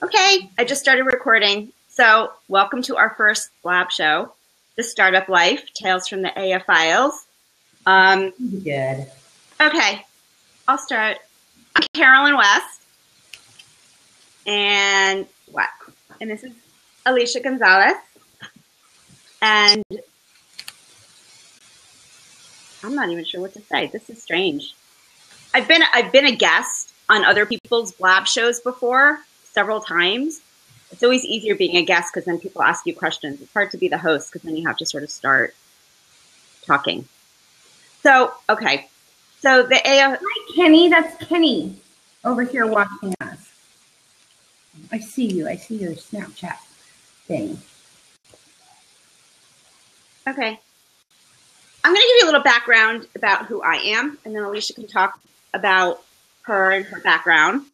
Okay, I just started recording. So welcome to our first lab show, The Startup Life, Tales from the AF Files. Good. Okay, I'll start. I'm Carolyn West. And what? And this is Alicia Gonzalez. And I'm not even sure what to say. This is strange. I've been a guest on other people's lab shows before several times. It's always easier being a guest because then people ask you questions. It's hard to be the host because then you have to sort of start talking. So, okay. So the AF... Hi, Kenny. That's Kenny over here watching us. I see you. I see your Snapchat thing. Okay. I'm going to give you a little background about who I am, and then Alicia can talk about her and her background.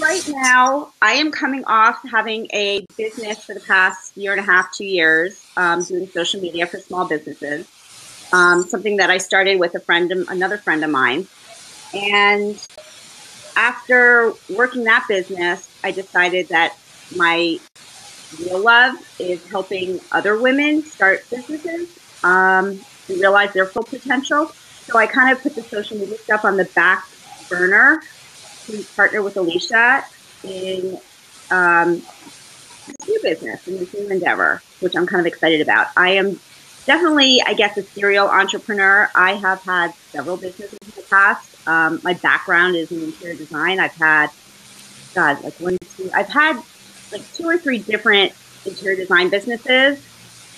Right now, I am coming off having a business for the past year and a half, 2 years, doing social media for small businesses. Something that I started with another friend of mine. And after working that business, I decided that my real love is helping other women start businesses and realize their full potential. So I kind of put the social media stuff on the back burner to partner with Alicia in this new business, in this new endeavor, which I'm kind of excited about. I am definitely, I guess, a serial entrepreneur. I have had several businesses in the past. My background is in interior design. I've had, I've had like 2 or 3 different interior design businesses.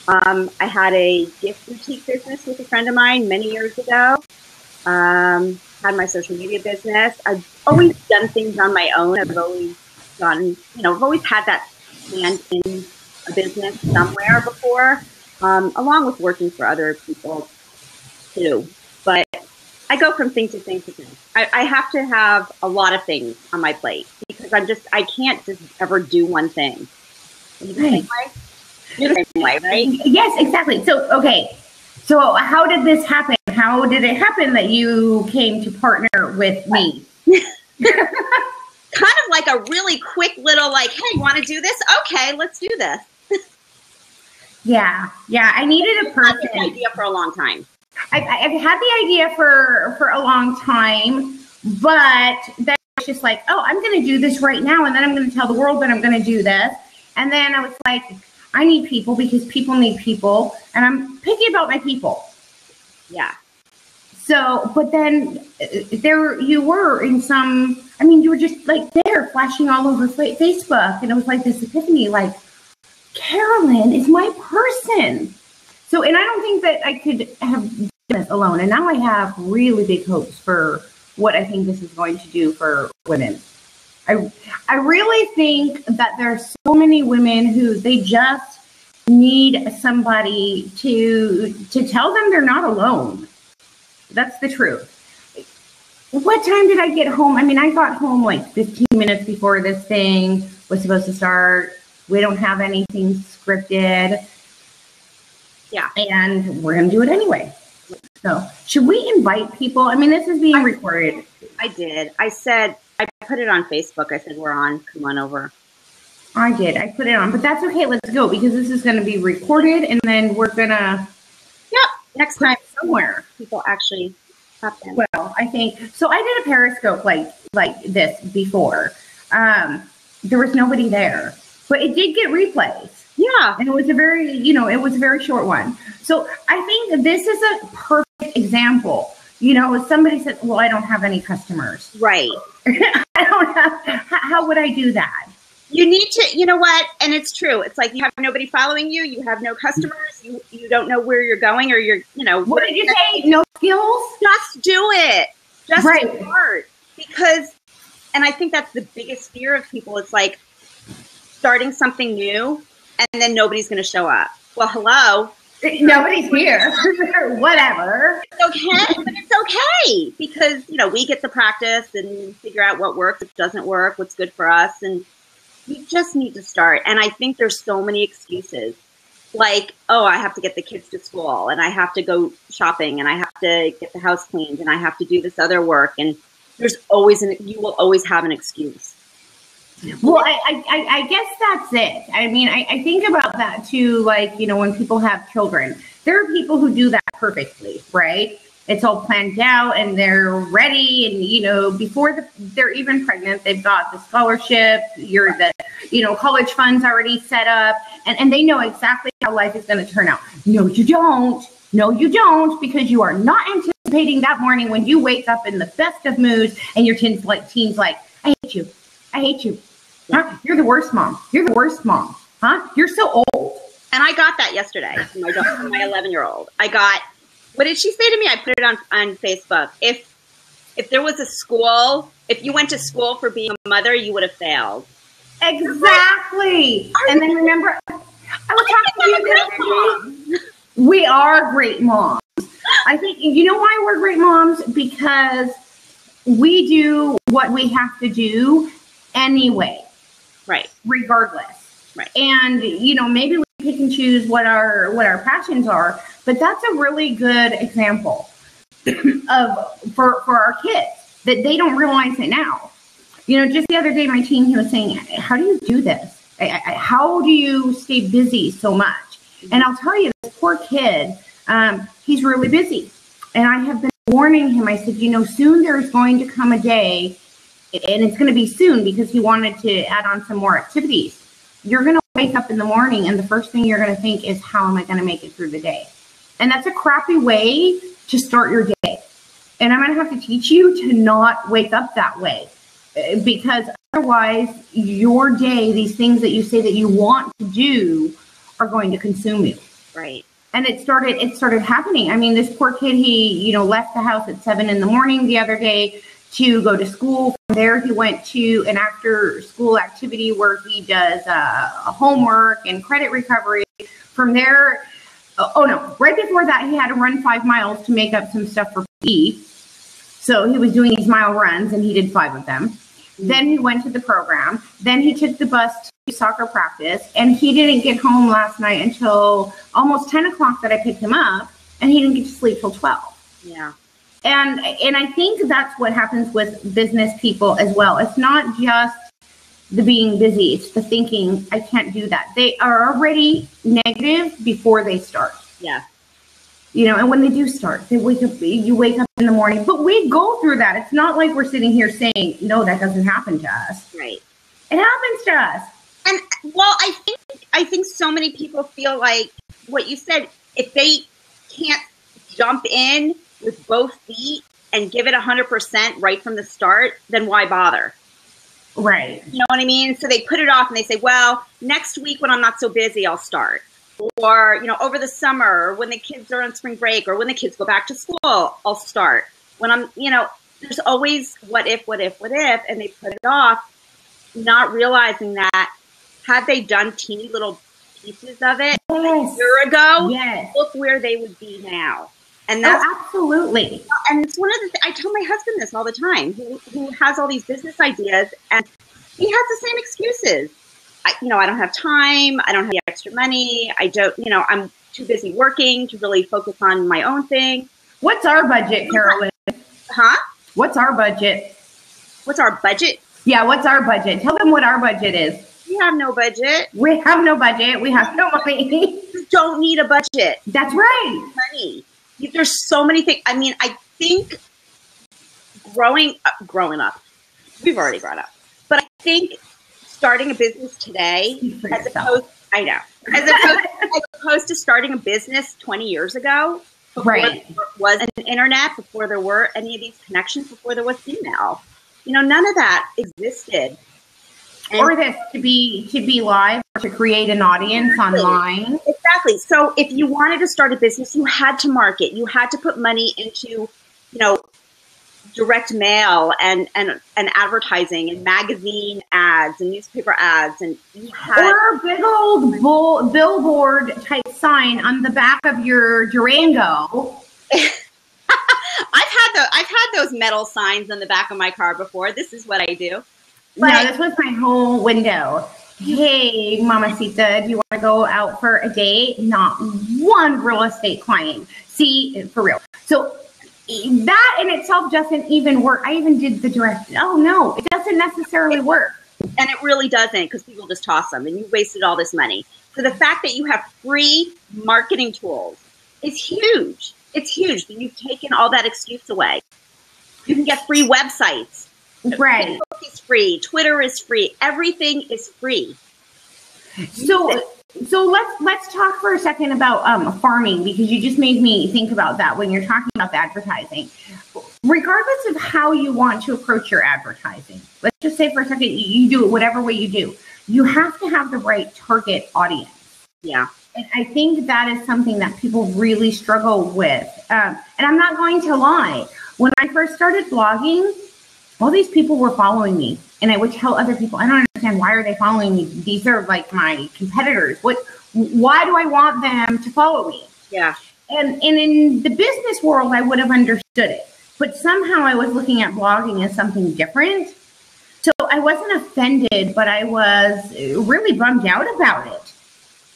I had a gift boutique business with a friend of mine many years ago. Had my social media business. I've always done things on my own. I've always I've always had that hand in a business somewhere before, along with working for other people too. But I go from thing to thing to thing. I have to have a lot of things on my plate because I can't just ever do one thing. Right. You're the same way, right? Yes, exactly. So, okay. So how did this happen? How did it happen that you came to partner with me? Kind of like a really quick little like, hey, want to do this? Okay, let's do this. Yeah. I needed a person. I've had the idea for a long time. I've had the idea for a long time, but then it's just like, oh, I'm going to do this right now, and then I'm going to tell the world that I'm going to do this. And then I was like, I need people because people need people, and I'm picky about my people. Yeah. So, but then there you were in some, you were just like there flashing all over Facebook, and it was like this epiphany, like, Carolyn is my person. So, and I don't think that I could have done this alone. And now I have really big hopes for what I think this is going to do for women. I really think that there's so many women who they just need somebody to tell them they're not alone. That's the truth. What time did I get home? I got home like 15 minutes before this thing was supposed to start. We don't have anything scripted. Yeah. And we're going to do it anyway. So should we invite people? This is being recorded. I did. I put it on Facebook. I said, we're on. Come on over. I did. I put it on. But that's okay. Let's go because this is going to be recorded. And then we're going to. Yep. Next time somewhere. People actually pop in. Well, I think. So I did a Periscope like this before. There was nobody there. But it did get replays. Yeah. And it was a very short one. So I think this is a perfect example. Somebody said, well, I don't have any customers. Right. How would I do that? You need to, you know what? And it's true. It's like you have nobody following you. You have no customers. You don't know where you're going or What did you say? No skills? Just do it. Just right. start. Because, and I think that's the biggest fear of people. It's like starting something new and then nobody's going to show up. Well, hello. Nobody's here. Whatever. It's okay, but it's okay because, we get to practice and figure out what works, what doesn't work, what's good for us. And you just need to start. And I think there's so many excuses like, oh, I have to get the kids to school and I have to go shopping and I have to get the house cleaned and I have to do this other work. And there's always you will always have an excuse. Well, I guess that's it. I mean, I think about that too, like, you know, when people have children, there are people who do that perfectly, right? It's all planned out and they're ready. And, you know, before they're even pregnant, they've got the scholarship, college funds already set up, and they know exactly how life is going to turn out. No, you don't. No, you don't, because you are not anticipating that morning when you wake up in the best of moods and your teens like, I hate you. I hate you. Huh? You're the worst mom. You're the worst mom. Huh? You're so old. And I got that yesterday from my 11-year-old. What did she say to me? I put it on Facebook. If there was a school, if you went to school for being a mother, you would have failed. Exactly. And then remember, I was talking to you the other day. We are great moms. I think, you know why we're great moms? Because we do what we have to do anyway. Right. Regardless. Right. And, you know, maybe we pick and choose what our passions are, but that's a really good example for our kids, that they don't realize it now. You know, just the other day, my teen, he was saying, how do you do this? How do you stay busy so much? And I'll tell you, this poor kid, he's really busy. And I have been warning him. I said, you know, soon there's going to come a day, and it's going to be soon, because he wanted to add on some more activities. You're going to wake up in the morning, and the first thing you're going to think is, how am I going to make it through the day? And that's a crappy way to start your day. And I'm going to have to teach you to not wake up that way, because otherwise your day, these things that you say that you want to do, are going to consume you. Right. And it started happening. I mean, this poor kid, he, left the house at 7 a.m. the other day to go to school. From there, he went to an after-school activity where he does homework and credit recovery. From there, right before that, he had to run 5 miles to make up some stuff for PE. So he was doing these mile runs, and he did 5 of them. Then he went to the program. Then he took the bus to soccer practice, and he didn't get home last night until almost 10 o'clock that I picked him up, and he didn't get to sleep till 12. Yeah. And I think that's what happens with business people as well. It's not just the being busy. It's the thinking, I can't do that. They are already negative before they start. Yeah. And when they do start, you wake up in the morning, but we go through that. It's not like we're sitting here saying, no, that doesn't happen to us. Right. It happens to us. And well, I think so many people feel like what you said, if they can't jump in with both feet and give it 100% right from the start, then why bother? Right. You know what I mean? So they put it off and they say, well, next week when I'm not so busy, I'll start. Or, over the summer, or when the kids are on spring break, or when the kids go back to school, I'll start. When I'm, there's always what if, and they put it off, not realizing that had they done teeny little pieces of it a year ago, look where they would be now. And that's absolutely. And it's one of the I tell my husband this all the time, who has all these business ideas, and he has the same excuses. I don't have time. I don't have the extra money. I don't, I'm too busy working to really focus on my own thing. What's our budget, Carolyn? Huh? What's our budget? What's our budget? Yeah, what's our budget? Tell them what our budget is. We have no budget. We have no budget. We have no money. You don't need a budget. That's right. Money. There's so many things. I mean, I think growing up, we've already grown up, but I think starting a business today, as opposed to starting a business 20 years ago, before there was an internet, before there were any of these connections, before there was email, none of that existed. And or this to be live, or to create an audience online. Exactly. So if you wanted to start a business, you had to market. You had to put money into, direct mail and advertising and magazine ads and newspaper ads, and you had or a big old billboard type sign on the back of your Durango. I've had those metal signs on the back of my car before. This is what I do. But no, this was my whole window. Hey, Mamacita, do you want to go out for a date? Not one real estate client. See, for real. So that in itself doesn't even work. I even did the direct. Oh, no, it doesn't necessarily work. And it really doesn't, because people just toss them and you wasted all this money. So the fact that you have free marketing tools is huge. It's huge. You've taken all that excuse away. You can get free websites. Right. Facebook is free. Twitter is free. Everything is free. So let's talk for a second about farming, because you just made me think about that when you're talking about the advertising. Regardless of how you want to approach your advertising, let's just say for a second you do it whatever way you do. You have to have the right target audience. Yeah. And I think that is something that people really struggle with. And I'm not going to lie. When I first started blogging, all these people were following me. And I would tell other people, I don't understand, why are they following me? These are like my competitors. Why do I want them to follow me? Yeah. And in the business world, I would have understood it. But somehow I was looking at blogging as something different. So I wasn't offended, but I was really bummed out about it,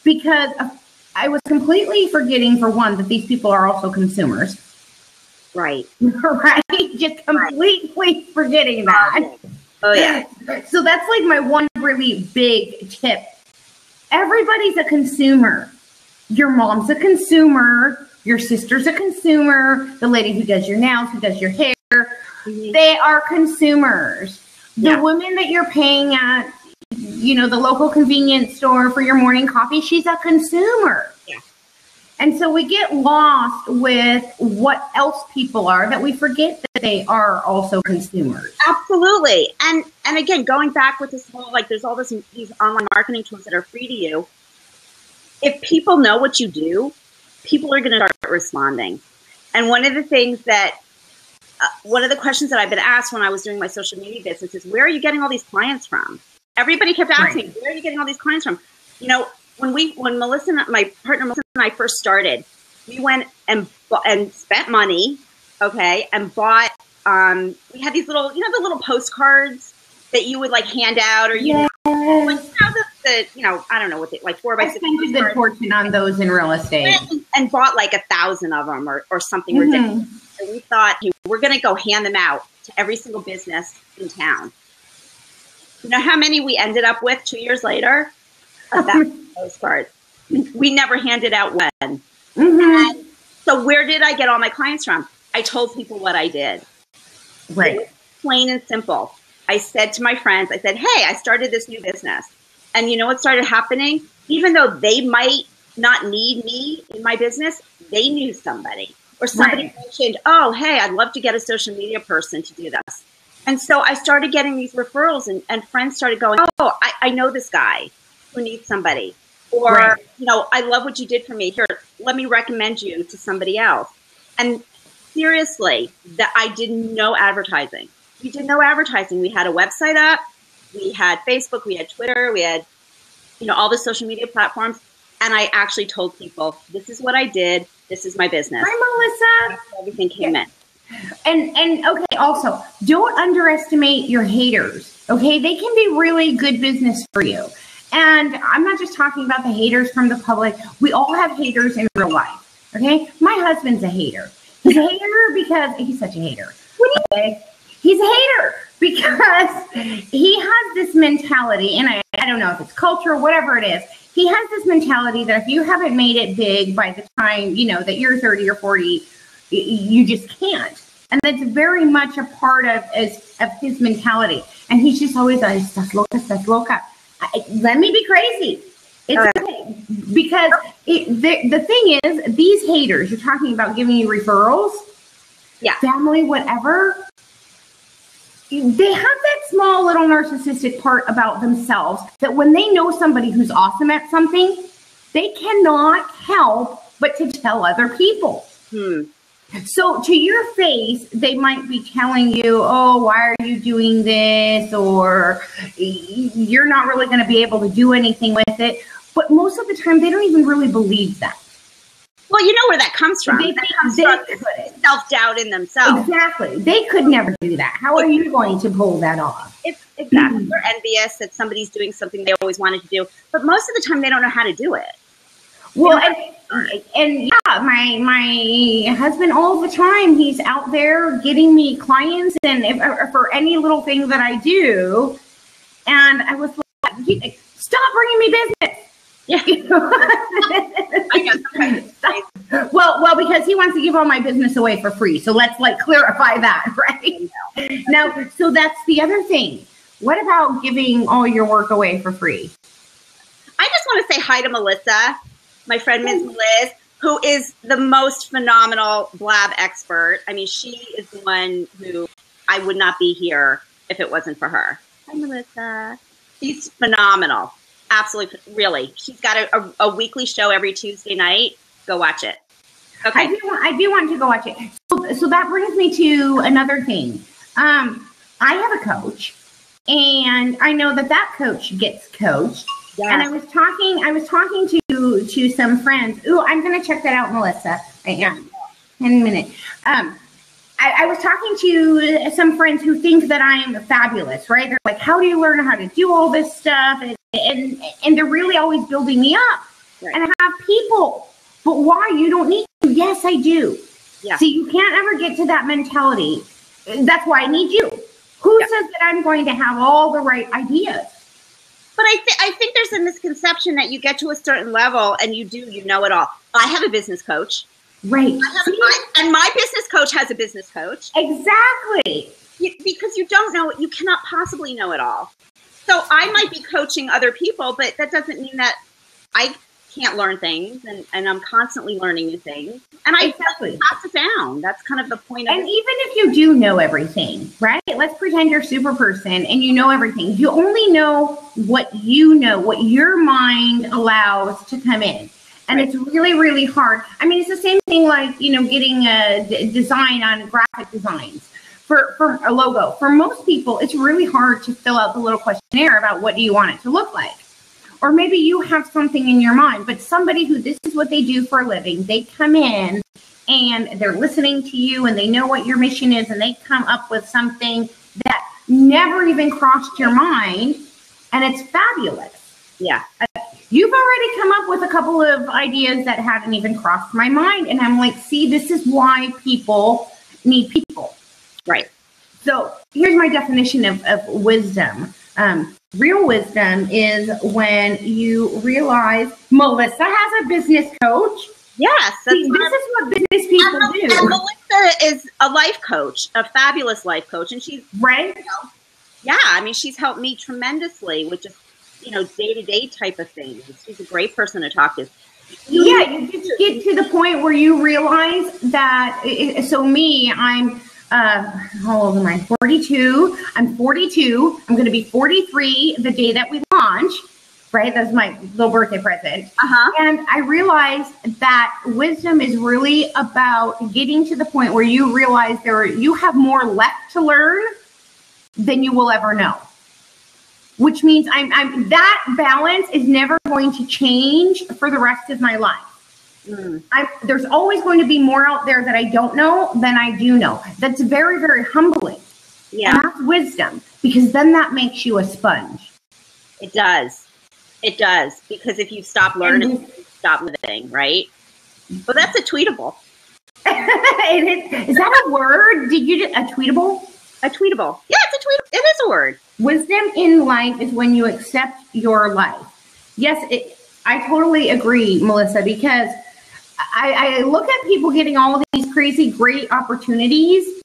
because I was completely forgetting, for one, that these people are also consumers. Right. Right? Just completely forgetting that. Oh, yeah. So that's like my one really big tip. Everybody's a consumer. Your mom's a consumer. Your sister's a consumer. The lady who does your nails, who does your hair, they are consumers. The woman that you're paying at, the local convenience store for your morning coffee, she's a consumer. Yeah. And so we get lost with what else people are, that we forget that they are also consumers. Absolutely. And again, going back with this whole, there's all these online marketing tools that are free to you. If people know what you do, people are going to start responding. And one of the things that, one of the questions that I've been asked when I was doing my social media business is, where are you getting all these clients from? Everybody kept asking me, where are you getting all these clients from? When Melissa, my partner Melissa and I first started, we went and spent money, okay, and bought, we had these little, the little postcards that you would hand out, or I don't know what they, 4x6. I spent a good fortune on those in real estate, and bought 1,000 of them or something ridiculous. And we thought, hey, we're going to go hand them out to every single business in town. You know how many we ended up with 2 years later? 1,000 postcards. We never handed out one. And so where did I get all my clients from? I told people what I did. Right. Plain and simple. I said to my friends, I said, hey, I started this new business. And you know what started happening? Even though they might not need me in my business, they knew somebody. Or somebody mentioned, oh, hey, I'd love to get a social media person to do this. And so I started getting these referrals, and friends started going, oh, I know this guy who needs somebody. Or, I love what you did for me. Here, let me recommend you to somebody else. And seriously, that I did no advertising. We did no advertising. We had a website up. We had Facebook. We had Twitter. We had, all the social media platforms. And I actually told people, this is what I did. This is my business. Hi, Melissa. That's how everything came in. And okay, also, don't underestimate your haters. Okay, they can be really good business for you. And I'm not just talking about the haters from the public. We all have haters in real life. Okay, my husband's a hater. He's a hater because he's such a hater. What do you say? He's a hater because he has this mentality, and I don't know if it's culture or whatever it is. He has this mentality that if you haven't made it big by the time, that you're 30 or 40, you just can't. And that's very much a part of his mentality. And he's just always like, estás loca. Let me be crazy. It's okay. Because the thing is, these haters, you're talking about giving you referrals, family, whatever, they have that small little narcissistic part about themselves that when they know somebody who's awesome at something, they cannot help but to tell other people. So to your face, they might be telling you, oh, why are you doing this? Or you're not really going to be able to do anything with it. But most of the time, they don't even really believe that. Well, you know where that comes from. That comes from self-doubt in themselves. Exactly. They could never do that. How are you going to pull that off? Exactly. They're envious that somebody's doing something they always wanted to do. But most of the time, they don't know how to do it. Well, and my husband all the time, he's out there getting me clients and for any little thing that I do. And I was like, stop bringing me business. Yeah. I know. Well, because he wants to give all my business away for free. So let's like clarify that, right? Now, so that's the other thing. What about giving all your work away for free? I just want to say hi to Melissa, my friend Ms. Liz, who is the most phenomenal blab expert. I mean, she is the one who I would not be here if it wasn't for her. Hi, Melissa. She's phenomenal. Absolutely, really. She's got a weekly show every Tuesday night. Go watch it. Okay. I do want to go watch it. So that brings me to another thing. I have a coach, and I know that coach gets coached. Yes. And I was talking to some friends. Ooh, I'm going to check that out, Melissa. Right now. In a minute. I was talking to some friends who think that I'm fabulous, right? They're like, how do you learn how to do all this stuff? And they're really always building me up. Right. And I have people, but why? You don't need to. Yes, I do. Yeah. See, you can't ever get to that mentality. That's why I need you. Who says that I'm going to have all the right ideas? But I think there's a misconception that you get to a certain level and you know it all. I have a business coach. Right. And my business coach has a business coach. Exactly. Because you don't know it. You cannot possibly know it all. So I might be coaching other people, but that doesn't mean that I can't learn things, and I'm constantly learning new things. And I pass it down. That's kind of the point of it. And even if you do know everything, right? Let's pretend you're a super person and you know everything. You only know, what your mind allows to come in. And It's really, really hard. I mean, it's the same thing like, getting a design on graphic designs for a logo. For most people, it's really hard to fill out the little questionnaire about what do you want it to look like. Or maybe you have something in your mind, but somebody who this is what they do for a living, they come in and they're listening to you and they know what your mission is and they come up with something that never even crossed your mind, and it's fabulous. Yeah. You've already come up with a couple of ideas that hadn't even crossed my mind. And I'm like, see, this is why people need people. Right. So here's my definition of wisdom. Real wisdom is when you realize Melissa has a business coach. Yes. See, this is what business people do. And Melissa is a life coach, a fabulous life coach. And she's, right. I mean, she's helped me tremendously with just, day-to-day type of things. She's a great person to talk to. You just get to the point where you realize that, so me, I'm, how old am I? 42. I'm 42. I'm going to be 43 the day that we launch, right? That's my little birthday present. And I realized that wisdom is really about getting to the point where you realize you have more left to learn than you will ever know. Which means I'm that balance is never going to change for the rest of my life. There's always going to be more out there that I don't know than I do know. That's very, very humbling. Yeah. And that's wisdom, because then that makes you a sponge. It does. It does. Because if you stop learning, you stop living, right? But that's a tweetable. Is that a word? Did you a tweetable? A tweetable. Yeah, it's a tweetable. It is a word. Wisdom in life is when you accept your life. Yes, I totally agree, Melissa, because I look at people getting all of these crazy, great opportunities.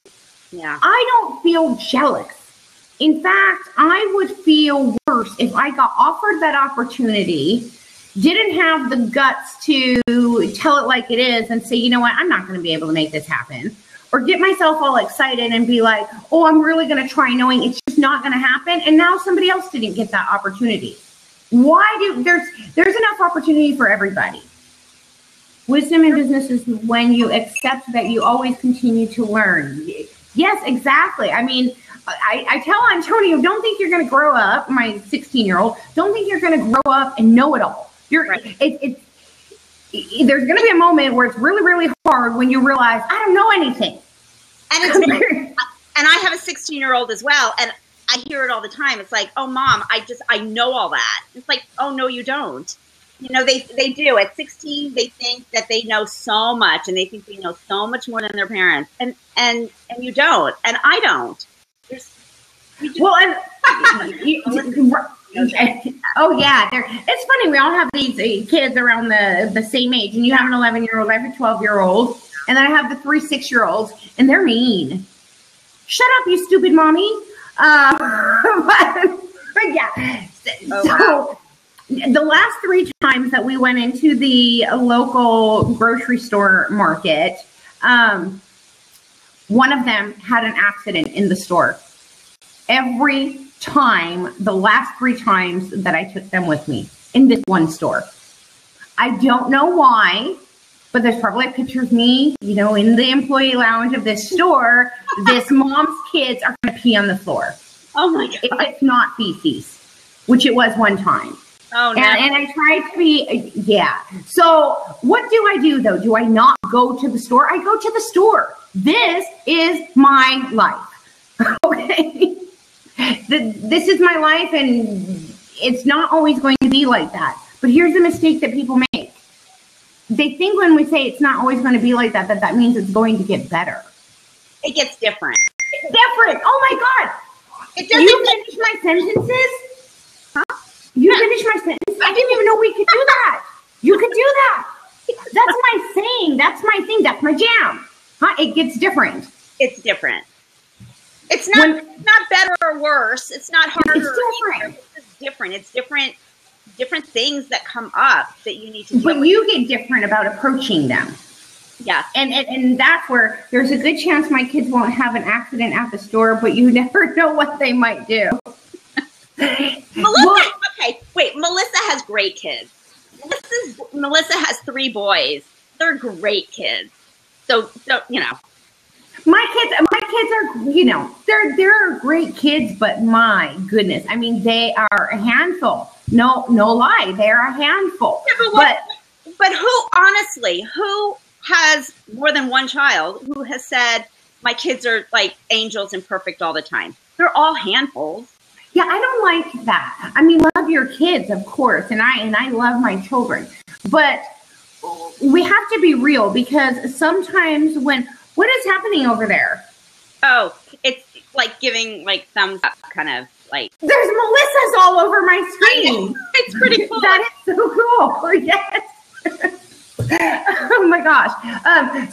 Yeah. I don't feel jealous. In fact, I would feel worse if I got offered that opportunity, didn't have the guts to tell it like it is and say, you know what, I'm not going to be able to make this happen. Or get myself all excited and be like, oh, I'm really going to try, knowing it's just not going to happen. And now somebody else didn't get that opportunity. There's enough opportunity for everybody. Wisdom in business is when you accept that you always continue to learn. Yes, exactly. I mean, I tell Antonio, don't think you're going to grow up, my 16-year-old, don't think you're going to grow up and know it all. There's going to be a moment where it's really, really hard when you realize, I don't know anything. And I have a 16-year-old as well, and I hear it all the time. It's like, oh, Mom, I know all that. It's like, oh, no, you don't. They do. At 16, they think that they know so much, and they think they know so much more than their parents, and you don't, and I don't. Well, and oh yeah, it's funny. We all have these kids around the same age, and you have an 11-year-old, I have a 12-year-old, and then I have the 3 6-year-olds, and they're mean. Shut up, you stupid mommy. But yeah. So the last 3 times that we went into the local grocery store market, one of them had an accident in the store. Every time, the last 3 times that I took them with me in this one store. I don't know why, but there's probably a picture of me, in the employee lounge of this store. This mom's kids are going to pee on the floor. Oh my God. If it's not feces, which it was one time. Oh, no. And I tried to be, yeah. So what do I do, though? Do I not go to the store? I go to the store. This is my life. Okay? This is my life, and it's not always going to be like that. But here's the mistake that people make. They think when we say it's not always going to be like that, that means it's going to get better. It gets different. It's different. Oh, my God. You finish my sentences? Huh? You finish my sentence? I didn't even know we could do that. You could do that. That's my saying. That's my thing. That's my jam. Huh? It gets different. It's different. It's not better or worse. It's not harder. It's different. It's different. It's different things that come up that you need to deal But with. you get different about approaching them. Yeah. And that's where there's a good chance my kids won't have an accident at the store, but you never know what they might do. Melissa has great kids. Melissa has 3 boys. They're great kids. So My kids are, they're great kids, but my goodness, I mean, they are a handful. No lie, they're a handful. Yeah, but who has more than one child who has said my kids are like angels and perfect all the time? They're all handfuls. Yeah, I don't like that. I mean, love your kids, of course, and I love my children, but we have to be real, because sometimes what is happening over there? Oh, it's like giving like thumbs up, kind of like. There's Melissas all over my screen. It's pretty cool. That is so cool. Yes. Oh my gosh.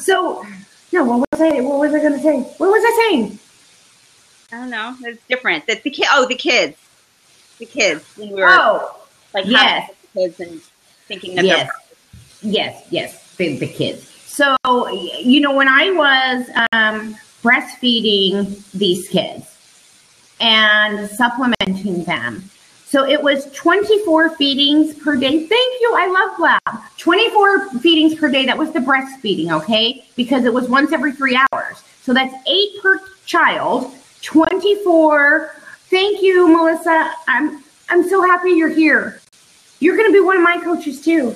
So no, what was I going to say? What was I saying? I don't know. It's different. The kids. When we were yes, the kids and thinking that they're yes, the kids. So, when I was breastfeeding these kids and supplementing them, so it was 24 feedings per day. Thank you. I love Blab. 24 feedings per day. That was the breastfeeding, okay? Because it was once every 3 hours. So that's 8 per child, 24. Thank you, Melissa. I'm so happy you're here. You're going to be one of my coaches too,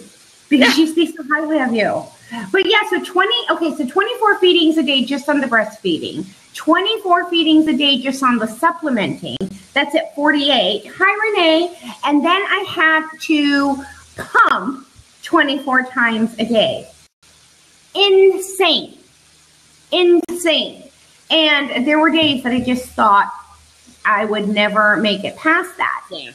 because she speaks so highly of you. But yeah, so 24 feedings a day just on the breastfeeding, 24 feedings a day just on the supplementing. That's at 48. Hi, Renee. And then I had to pump 24 times a day. Insane. And there were days that I just thought I would never make it past that. Yeah.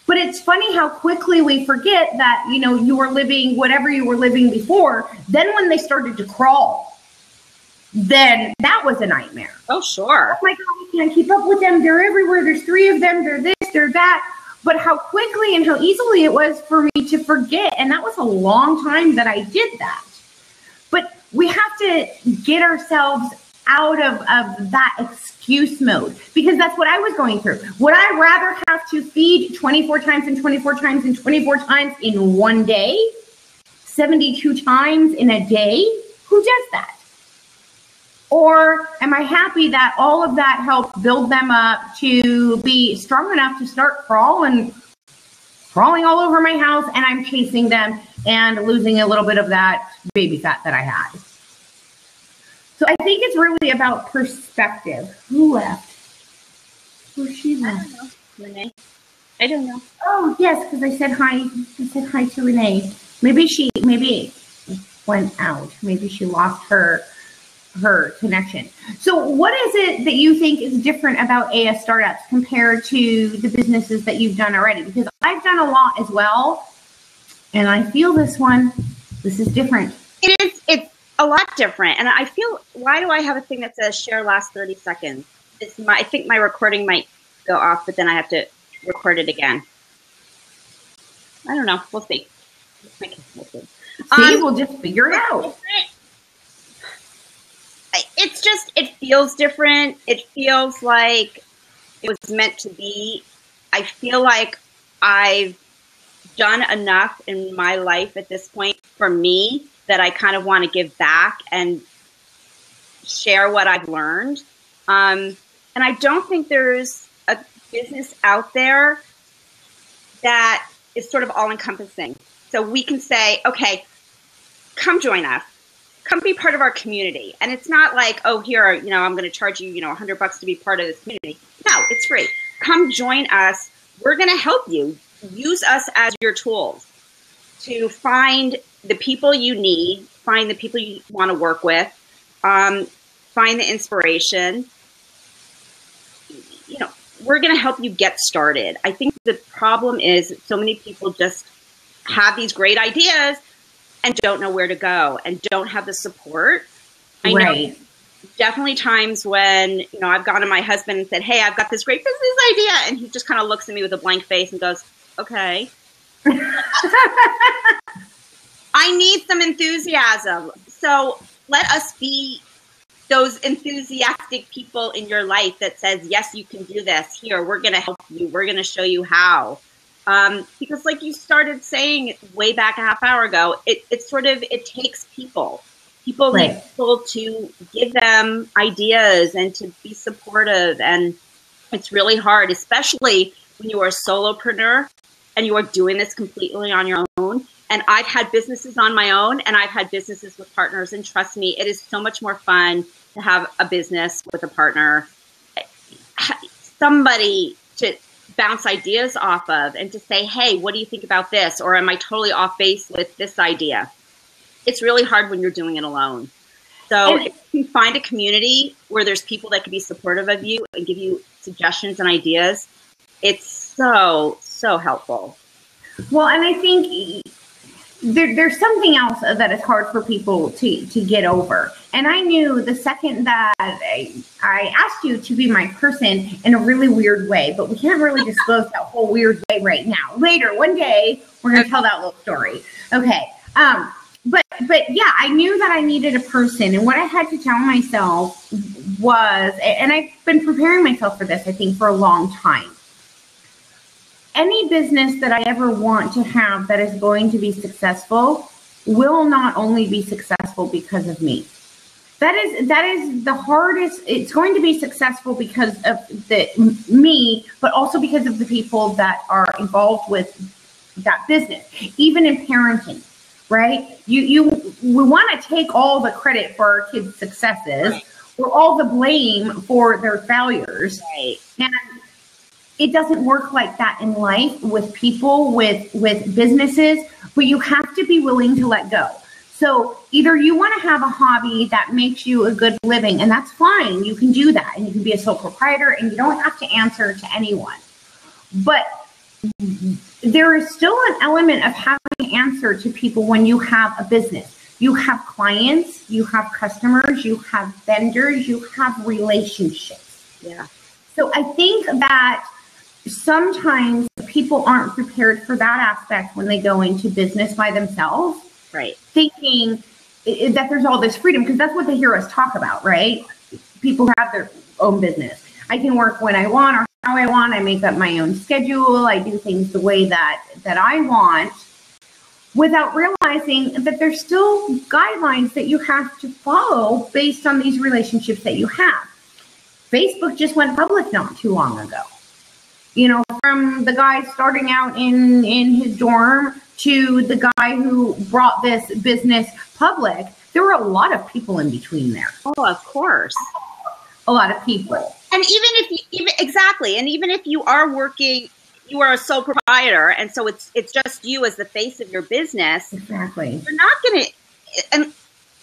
But it's funny how quickly we forget that, you were living whatever you were living before. Then when they started to crawl, then that was a nightmare. Oh, sure. Oh my God, I can't keep up with them. They're everywhere. There's 3 of them. They're this, they're that. But how quickly and how easily it was for me to forget. And that was a long time that I did that. But we have to get ourselves out of that excuse mode, because that's what I was going through. Would I rather have to feed 24 times and 24 times and 24 times in one day, 72 times in a day? Who does that? Or am I happy that all of that helped build them up to be strong enough to start crawling all over my house, and I'm chasing them and losing a little bit of that baby fat that I had? So I think it's really about perspective. Who left? Who she left? I don't know. Renee. I don't know. Oh, yes, because I said hi. I said hi to Renee. Maybe it went out. Maybe she lost her her connection. So what is it that you think is different about AS Startups compared to the businesses that you've done already? Because I've done a lot as well, and I feel this is different. It's a lot different. And I feel, why do I have a thing that says share last 30 seconds? I think my recording might go off, but then I have to record it again. I don't know. We'll see. We'll just figure it out. It's just, it feels different. It feels like it was meant to be. I feel like I've done enough in my life at this point for me that I kind of want to give back and share what I've learned. And I don't think there's a business out there that is sort of all encompassing. So we can say, okay, come join us. Come be part of our community. And it's not like, oh, here, I'm going to charge you, $100 to be part of this community. No, it's free. Come join us. We're going to help you. Use us as your tools to find the people you need, find the people you want to work with, find the inspiration. We're going to help you get started. I think the problem is so many people just have these great ideas and don't know where to go and don't have the support. I know definitely times when, I've gone to my husband and said, hey, I've got this great business idea. And he just kind of looks at me with a blank face and goes, okay. I need some enthusiasm. So let us be those enthusiastic people in your life that says, yes, you can do this. Here, we're going to help you. We're going to show you how. Because like you started saying way back a half hour ago, it takes people. People need people to give them ideas and to be supportive. And it's really hard, especially when you are a solopreneur and you are doing this completely on your own. And I've had businesses on my own and I've had businesses with partners. And trust me, it is so much more fun to have a business with a partner, somebody to bounce ideas off of and to say, hey, what do you think about this? Or am I totally off base with this idea? It's really hard when you're doing it alone. So if you can find a community where there's people that can be supportive of you and give you suggestions and ideas, it's so, so helpful. Well, and I think there's something else that is hard for people to get over. And I knew the second that I asked you to be my person in a really weird way, but we can't really disclose that whole weird way right now. Later, one day, we're going to tell that little story. Okay. But yeah, I knew that I needed a person. And what I had to tell myself was, and I've been preparing myself for this, I think, for a long time. Any business that I ever want to have that is going to be successful will not only be successful because of me. That is the hardest. It's going to be successful because of me, but also because of the people that are involved with that business, even in parenting, right? We want to take all the credit for our kids' successes or all the blame for their failures. Right. And it doesn't work like that in life with people, with businesses, but you have to be willing to let go. So either you want to have a hobby that makes you a good living, and that's fine. You can do that, and you can be a sole proprietor, and you don't have to answer to anyone. But there is still an element of having to answer to people when you have a business. You have clients, you have customers, you have vendors, you have relationships. Yeah. So I think that sometimes people aren't prepared for that aspect when they go into business by themselves. Right. Thinking that there's all this freedom, because that's what they hear us talk about, right? People have their own business. I can work when I want or how I want. I make up my own schedule. I do things the way that I want, without realizing that there's still guidelines that you have to follow based on these relationships that you have. Facebook just went public not too long ago. From the guy starting out in his dorm to the guy who brought this business public, there were a lot of people in between there. Oh, of course. A lot of people. And even if you are working, you are a sole proprietor, and so it's just you as the face of your business. Exactly. You're not going to, and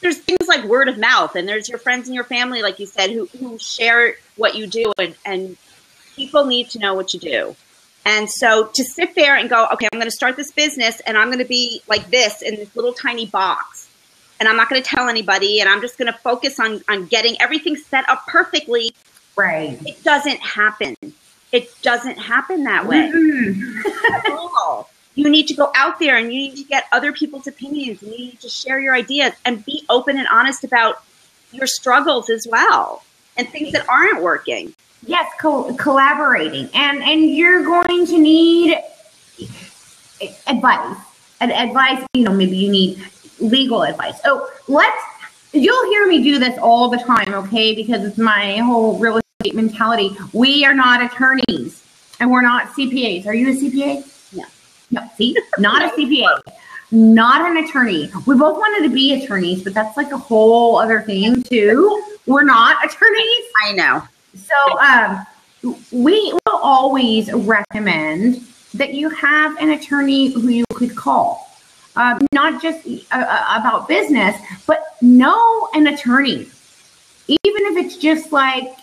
there's things like word of mouth, and there's your friends and your family, like you said, who share what you do, and people need to know what you do. And so to sit there and go, okay, I'm going to start this business, and I'm going to be like this in this little tiny box, and I'm not going to tell anybody, and I'm just going to focus on getting everything set up perfectly. Right. It doesn't happen. It doesn't happen that way. At all. You need to go out there and you need to get other people's opinions. And you need to share your ideas and be open and honest about your struggles as well and things that aren't working. Yes, collaborating. And you're going to need advice. Advice, maybe you need legal advice. So you'll hear me do this all the time, okay? Because it's my whole real estate mentality. We are not attorneys and we're not CPAs. Are you a CPA? No, see, not a CPA, not an attorney. We both wanted to be attorneys, but that's like a whole other thing too. We're not attorneys. I know. So we will always recommend that you have an attorney who you could call, not just about business, but know an attorney, even if it's just like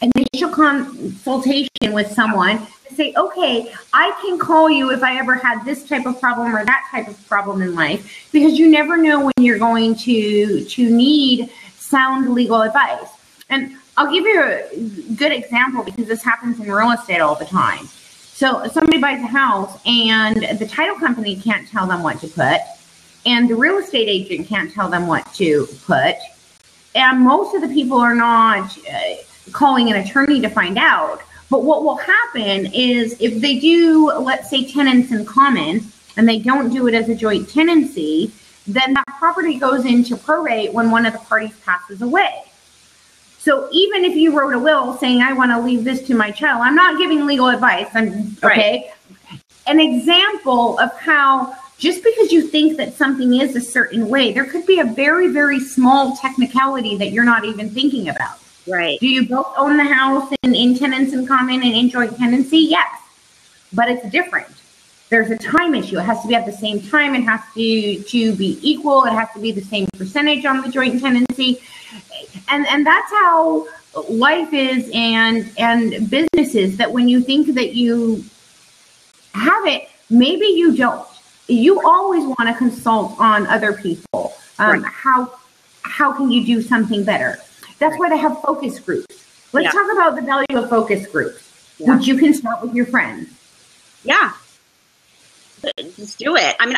initial consultation with someone. Say, okay, I can call you if I ever had this type of problem or that type of problem in life, because you never know when you're going to need sound legal advice. And I'll give you a good example because this happens in real estate all the time. So somebody buys a house and the title company can't tell them what to put, and the real estate agent can't tell them what to put. And most of the people are not calling an attorney to find out. But what will happen is if they do, let's say, tenants in common, and they don't do it as a joint tenancy, then that property goes into probate when one of the parties passes away. So even if you wrote a will saying, I want to leave this to my child, I'm not giving legal advice. Okay. Right. An example of how just because you think that something is a certain way, there could be a very, very small technicality that you're not even thinking about. Right. Do you both own the house in tenants in common and in joint tenancy? Yes. But it's different. There's a time issue. It has to be at the same time. It has to be equal. It has to be the same percentage on the joint tenancy. And that's how life is and business is, that when you think that you have it, maybe you don't. You always want to consult on other people. Right. How can you do something better? That's why they have focus groups. Let's talk about the value of focus groups, which you can start with your friends. Yeah. Just do it. I mean,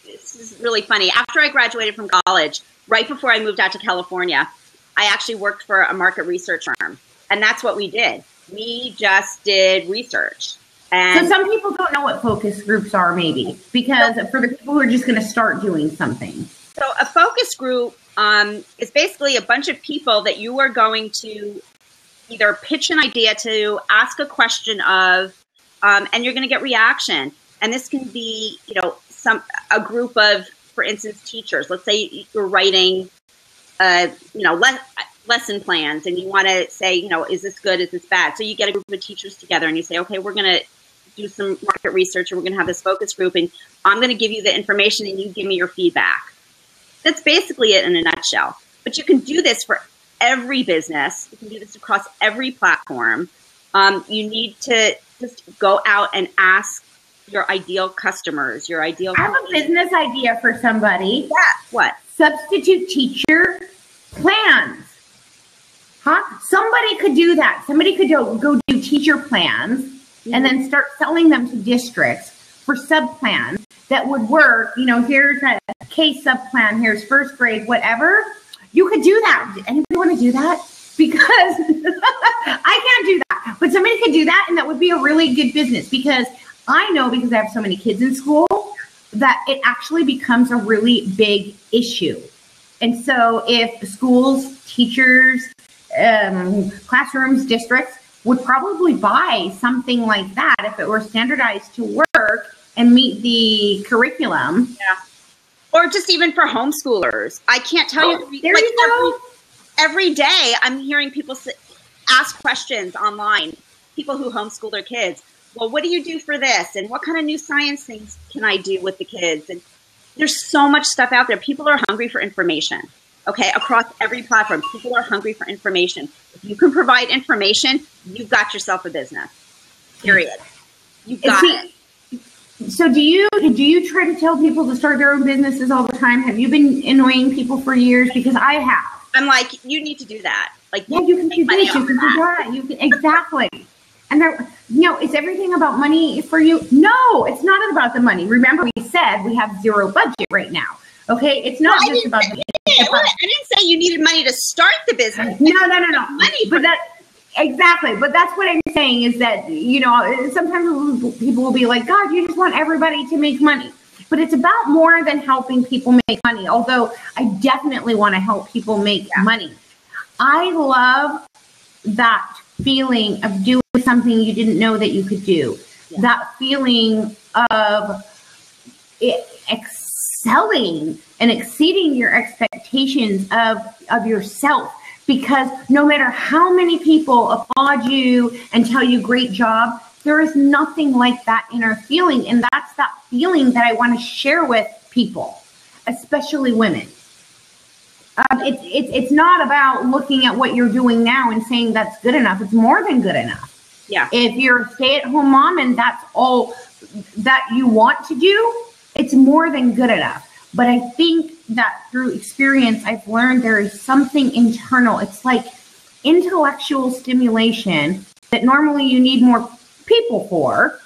this is really funny. After I graduated from college, right before I moved out to California, I actually worked for a market research firm. And that's what we did. We just did research. And so some people don't know what focus groups are, maybe, because for the people who are just going to start doing something. So a focus group is basically a bunch of people that you are going to either pitch an idea to, ask a question of, and you're going to get reaction. And this can be, a group of, for instance, teachers. Let's say you're writing, lesson plans, and you want to say, is this good? Is this bad? So you get a group of teachers together and you say, okay, we're going to do some market research, and we're going to have this focus group, and I'm going to give you the information and you give me your feedback. That's basically it in a nutshell. But you can do this for every business. You can do this across every platform. You need to just go out and ask your ideal customers, your ideal. I have a business idea for somebody. Yeah. What? Substitute teacher plans. Huh? Somebody could do that. Somebody could go do teacher plans and then start selling them to districts for sub plans that would work. Here's a K sub plan. Here's first grade, whatever. You could do that. Anybody want to do that? Because I can't do that, but somebody could do that, and that would be a really good business, because I know, because I have so many kids in school, that it actually becomes a really big issue. And so if schools, teachers, classrooms, districts would probably buy something like that if it were standardized to work and meet the curriculum. Yeah. Or just even for homeschoolers. I can't tell you. There you go. Every day I'm hearing people ask questions online, people who homeschool their kids. Well, what do you do for this? And what kind of new science things can I do with the kids? And there's so much stuff out there. People are hungry for information. okay, across every platform. People are hungry for information. If you can provide information, you've got yourself a business. Period. You've got it. So do you try to tell people to start their own businesses all the time? Have you been annoying people for years? Because I have. I'm like, you need to do that. Like, yeah, you can do this, you can do that. You can, exactly. And there, is everything about money for you? No, it's not about the money. Remember, we said we have zero budget right now. Okay, it's not just about the. I didn't say you needed money to start the business. No. Money, but that. Exactly. But that's what I'm saying is that, sometimes people will be like, God, you just want everybody to make money. But it's about more than helping people make money. Although I definitely want to help people make money. I love that feeling of doing something you didn't know that you could do. Yeah. That feeling of excelling and exceeding your expectations of yourself. Because no matter how many people applaud you and tell you great job, there is nothing like that inner feeling. And that's that feeling that I want to share with people, especially women. It's not about looking at what you're doing now and saying that's good enough. It's more than good enough. Yeah. If you're a stay-at-home mom and that's all that you want to do, it's more than good enough. But I think that through experience, I've learned there is something internal. It's like intellectual stimulation that normally you need more people for,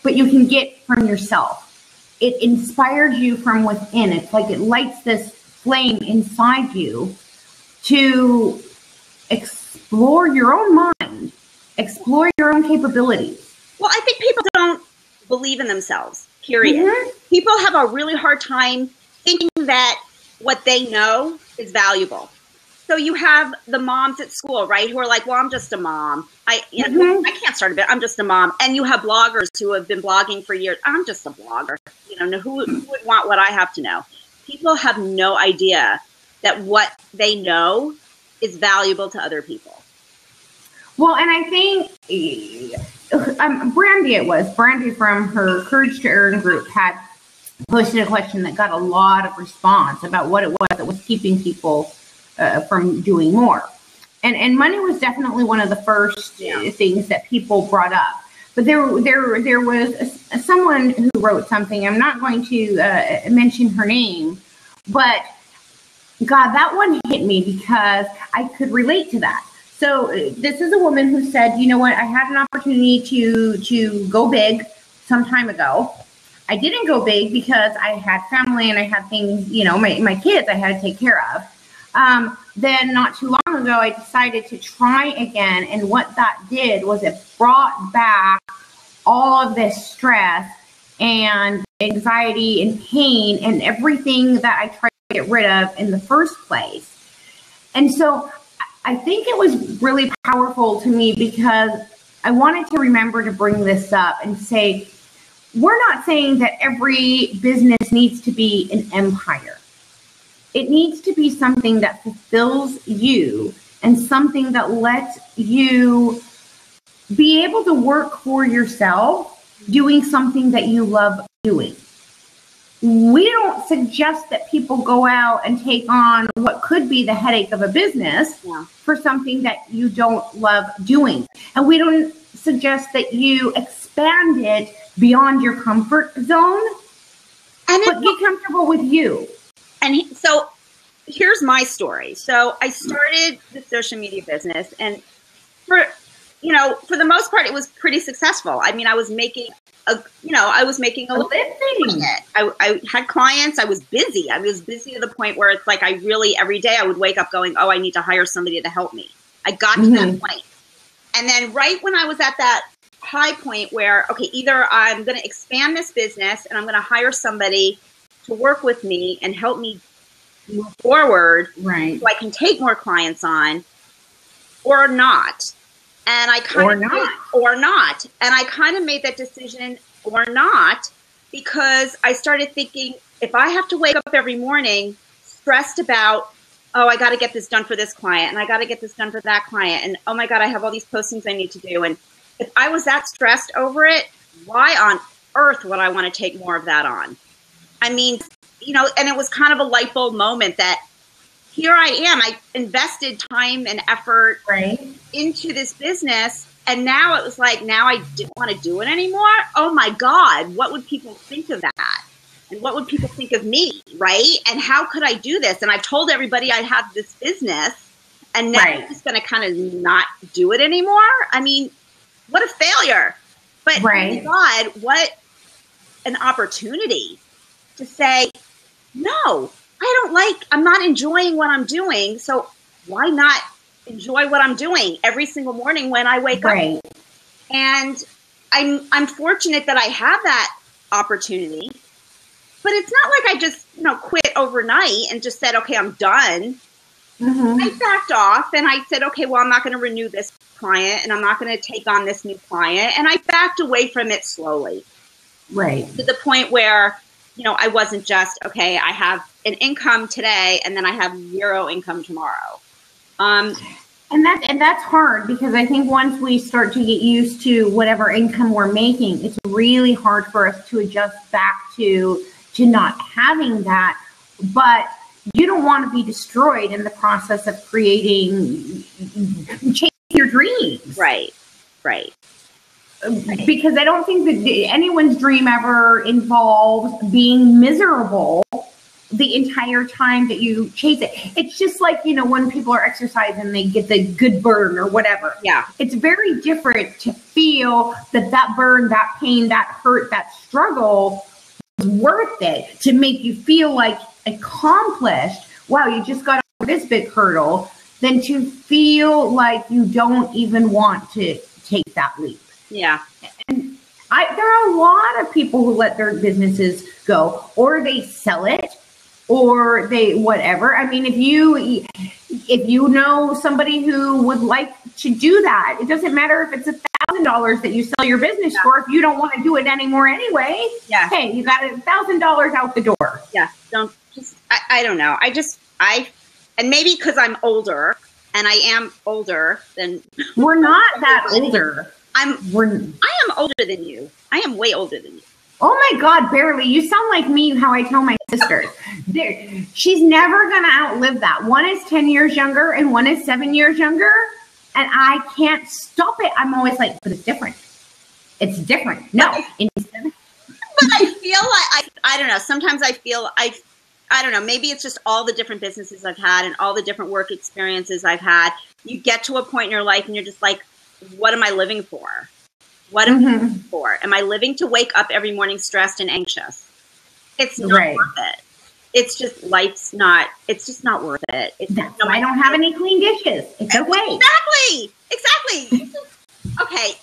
but you can get from yourself. It inspires you from within. It's like it lights this flame inside you to explore your own mind, explore your own capabilities. Well, I think people don't believe in themselves. Period. Mm-hmm. People have a really hard time thinking that what they know is valuable. So you have the moms at school, right, who are like, well, I'm just a mom. I can't start a bit. I'm just a mom. And you have bloggers who have been blogging for years. I'm just a blogger. Who would want what I have to know? People have no idea that what they know is valuable to other people. Well, and I think Brandy from her Courage to Earn group had posted a question that got a lot of response about what it was that was keeping people from doing more. And money was definitely one of the first things that people brought up. But there was someone who wrote something. I'm not going to mention her name, but God, that one hit me because I could relate to that. So this is a woman who said, you know what, I had an opportunity to go big some time ago. I didn't go big because I had family and I had things, my kids I had to take care of. Then not too long ago, I decided to try again. And what that did was it brought back all of this stress and anxiety and pain and everything that I tried to get rid of in the first place. And so I think it was really powerful to me because I wanted to remember to bring this up and say, we're not saying that every business needs to be an empire. It needs to be something that fulfills you and something that lets you be able to work for yourself doing something that you love doing. We don't suggest that people go out and take on what could be the headache of a business for something that you don't love doing. And we don't suggest that you expand it beyond your comfort zone, but get comfortable with you. And so here's my story. So I started the social media business, and for the most part, it was pretty successful. I mean, I was making a living. I had clients. I was busy. I was busy to the point where it's like every day I would wake up going, oh, I need to hire somebody to help me. I got to that point. And then right when I was at that high point where, okay, either I'm going to expand this business and I'm going to hire somebody to work with me and help me move forward, right, so I can take more clients on, or not. And I kind of made that decision or not, because I started thinking, if I have to wake up every morning stressed about, oh, I got to get this done for this client, and I got to get this done for that client, and oh my God, I have all these postings I need to do. And if I was that stressed over it, why on earth would I want to take more of that on? I mean, and it was kind of a light bulb moment that, here I am. I invested time and effort Right. into this business. And now it was like, now I didn't want to do it anymore. Oh my God, what would people think of that? And what would people think of me, right? And how could I do this? And I told everybody I have this business, and now I'm just going to kind of not do it anymore. I mean, what a failure. But oh my God, what an opportunity to say, no, I'm not enjoying what I'm doing. So why not enjoy what I'm doing every single morning when I wake up? And I'm fortunate that I have that opportunity, but it's not like I just, quit overnight and just said, okay, I'm done. I backed off and I said, okay, well, I'm not going to renew this client and I'm not going to take on this new client. And I backed away from it slowly. Right. To the point where, I wasn't just, okay, I have an income today and then I have zero income tomorrow. And that's hard, because I think once we start to get used to whatever income we're making, it's really hard for us to adjust back to not having that. But you don't want to be destroyed in the process of chasing your dreams. Right. Because I don't think that anyone's dream ever involves being miserable the entire time that you chase it. It's just like, when people are exercising, they get the good burn or whatever. Yeah. It's very different to feel that burn, that pain, that hurt, that struggle was worth it, to make you feel like accomplished. Wow, you just got over this big hurdle, than to feel like you don't even want to take that leap. Yeah. And there are a lot of people who let their businesses go, or they sell it, or they whatever. I mean, if you know somebody who would like to do that, it doesn't matter if it's $1,000 that you sell your business for. If you don't want to do it anymore anyway, hey, you got $1,000 out the door. Yeah. I don't know. And maybe because I'm older, and I am older than. We're not that older. I am older than you. I am way older than you. Oh my God, barely. You sound like me, how I tell my sisters. She's never going to outlive that. One is 10 years younger and one is 7 years younger. And I can't stop it. I'm always like, but it's different. It's different. No. But I feel like, I don't know. Sometimes I feel, I don't know. Maybe it's just all the different businesses I've had and all the different work experiences I've had. You get to a point in your life and you're just like, what am I living for? What am I living for? Am I living to wake up every morning stressed and anxious? It's not worth it. It's just it's just not worth it. I don't have any clean dishes. It's okay. Exactly. Okay.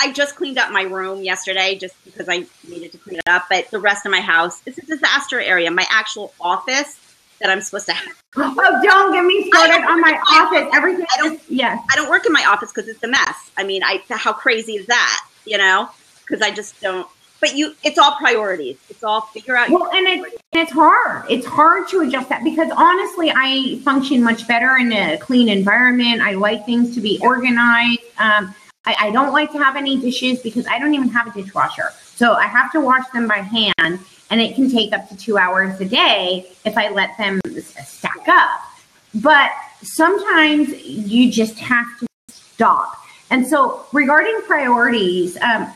I just cleaned up my room yesterday just because I needed to clean it up. But the rest of my house is a disaster area. My actual office that I'm supposed to have. Oh, don't get me started on my office. Everything. I don't work in my office because it's a mess. I mean, how crazy is that? Because I just don't. But it's all priorities. It's all figure out. Well, and it's hard. It's hard to adjust that, because honestly, I function much better in a clean environment. I like things to be organized. I don't like to have any dishes because I don't even have a dishwasher. So I have to wash them by hand, and it can take up to 2 hours a day if I let them stack up. But sometimes you just have to stop. And so regarding priorities, I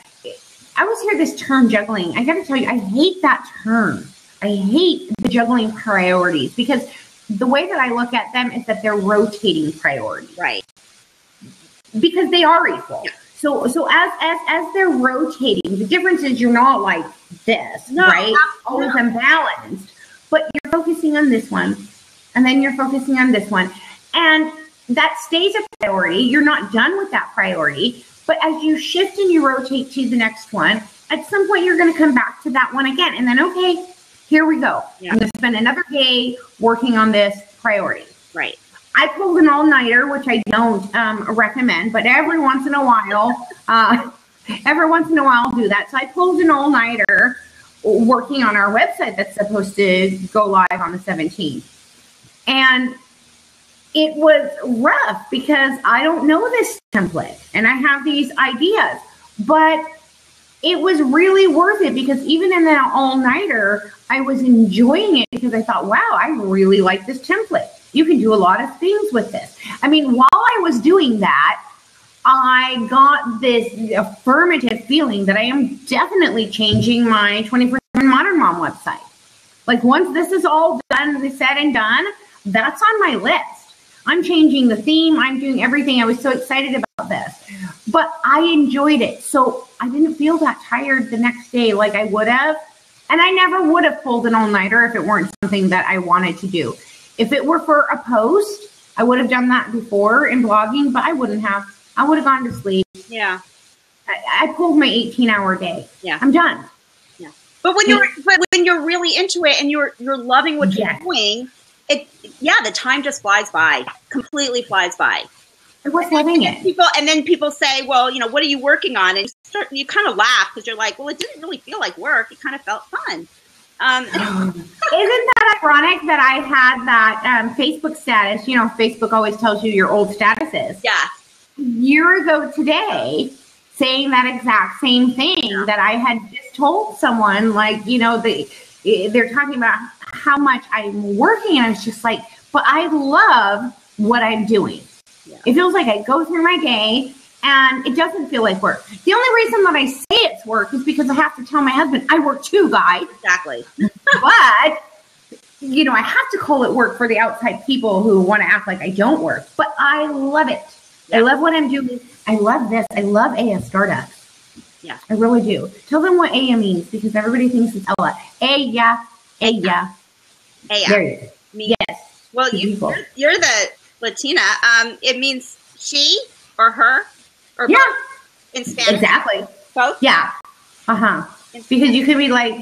always hear this term juggling. I got to tell you, I hate that term. I hate the juggling priorities, because the way that I look at them is that they're rotating priorities. Right. Because they are equal. Yeah. So as they're rotating, the difference is you're not like this, right? Always unbalanced, but you're focusing on this one, and then you're focusing on this one. And that stays a priority. You're not done with that priority. But as you shift and you rotate to the next one, at some point you're going to come back to that one again. And then, okay, here we go. Yeah. I'm going to spend another day working on this priority. Right. I pulled an all-nighter, which I don't recommend, but every once in a while I'll do that. So I pulled an all-nighter working on our website that's supposed to go live on the 17th. And it was rough because I don't know this template and I have these ideas, but it was really worth it, because even in that all-nighter, I was enjoying it because I thought, wow, I really like this template. You can do a lot of things with this. I mean, while I was doing that, I got this affirmative feeling that I am definitely changing my 24/7 Modern Mom website. Like once this is all done, said and done, that's on my list. I'm changing the theme. I'm doing everything. I was so excited about this, but I enjoyed it. So I didn't feel that tired the next day like I would have. And I never would have pulled an all-nighter if it weren't something that I wanted to do. If it were for a post, I would have done that before in blogging, but I wouldn't have. I would have gone to sleep. Yeah. I pulled my 18-hour day. Yeah. I'm done. Yeah. But when you're really into it and you're loving what you're doing, the time just flies by. Completely flies by. I was loving it. People say, well, what are you working on? And you kind of laugh because you're like, well, it didn't really feel like work. It kind of felt fun. Isn't that ironic that I had that Facebook status? Facebook always tells you your old statuses. Yeah. A year ago today, saying that exact same thing that I had just told someone, like, they're talking about how much I'm working. And I was just like, but I love what I'm doing. Yeah. It feels like I go through my day and it doesn't feel like work. The only reason that I say it's work is because I have to tell my husband I work too, guys. Exactly. But, I have to call it work for the outside people who want to act like I don't work. But I love it. Yeah. I love what I'm doing. I love this. I love Aya Stardust. Yeah. I really do. Tell them what Aya means because everybody thinks it's Ella. Aya. Aya. There you go. Yes. Well, you're the Latina. It means she or her or both in Spanish. Exactly. Both? Yeah. Because you could be like,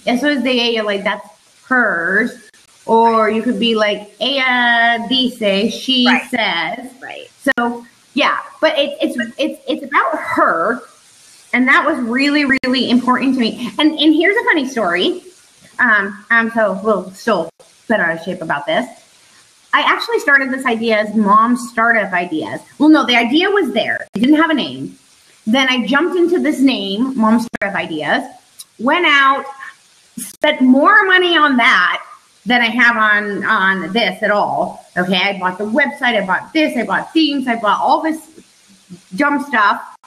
eso es de ella, like that's hers. Or you could be like, ella dice, she says. Right. So, yeah. But it's about her. And that was really, really important to me. And here's a funny story. I'm still bit out of shape about this. I actually started this idea as Mom Startup Ideas. Well, no, the idea was there. It didn't have a name. Then I jumped into this name, Mom Startup Ideas, went out, spent more money on that than I have on this at all. Okay, I bought the website, I bought this, I bought themes, I bought all this dumb stuff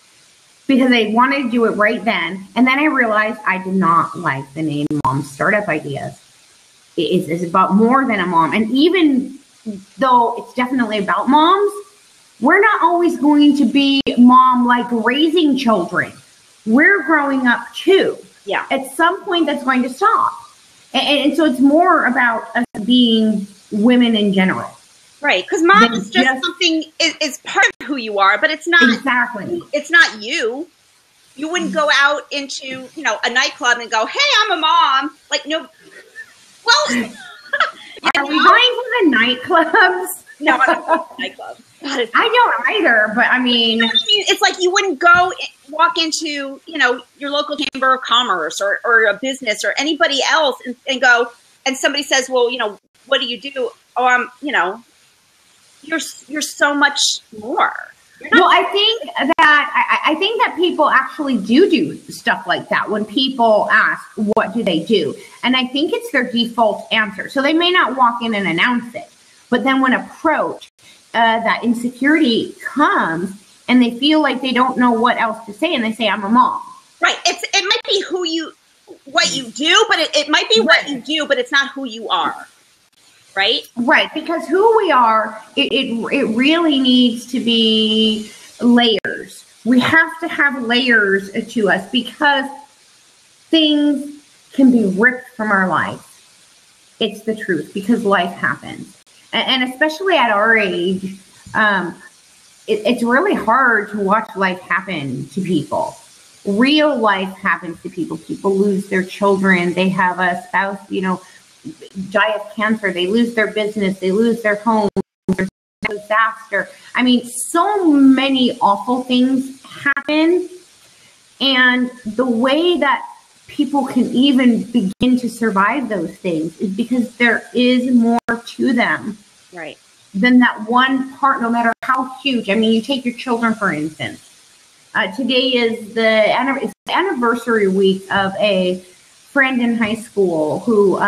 because I wanted to do it right then. And then I realized I did not like the name Mom Startup Ideas. It's about more than a mom. And even though it's definitely about moms, we're not always going to be mom like raising children. We're growing up too. Yeah. At some point that's going to stop. And so it's more about us being women in general. Right. Because mom is just something, is part of who you are, but it's not. Exactly. It's not you. You wouldn't go out into, a nightclub and go, hey, I'm a mom. Like, no. Well, are we going to the nightclubs? No, I'm not nightclubs. I don't either, but I mean, it's like you wouldn't walk into, your local chamber of commerce or a business or anybody else and go, and somebody says, well, what do you do? Oh, you're so much more. Well, I think that people actually do stuff like that when people ask, what do they do? And I think it's their default answer. So they may not walk in and announce it, but then when approached, that insecurity comes and they feel like they don't know what else to say and they say, I'm a mom. Right. It might be what you do, but it might be what you do, but it's not who you are. Right? Right. Because who we are, it really needs to be layers. We have to have layers to us because things can be ripped from our life. It's the truth because life happens. And especially at our age, it's really hard to watch life happen to people. Real life happens to people. People lose their children. They have a spouse, die of cancer. They lose their business. They lose their home. There's a disaster. I mean, so many awful things happen. And the way that people can even begin to survive those things is because there is more to them. Right. Than that one part, no matter how huge. I mean, you take your children, for instance. Today is the anniversary week of a friend in high school who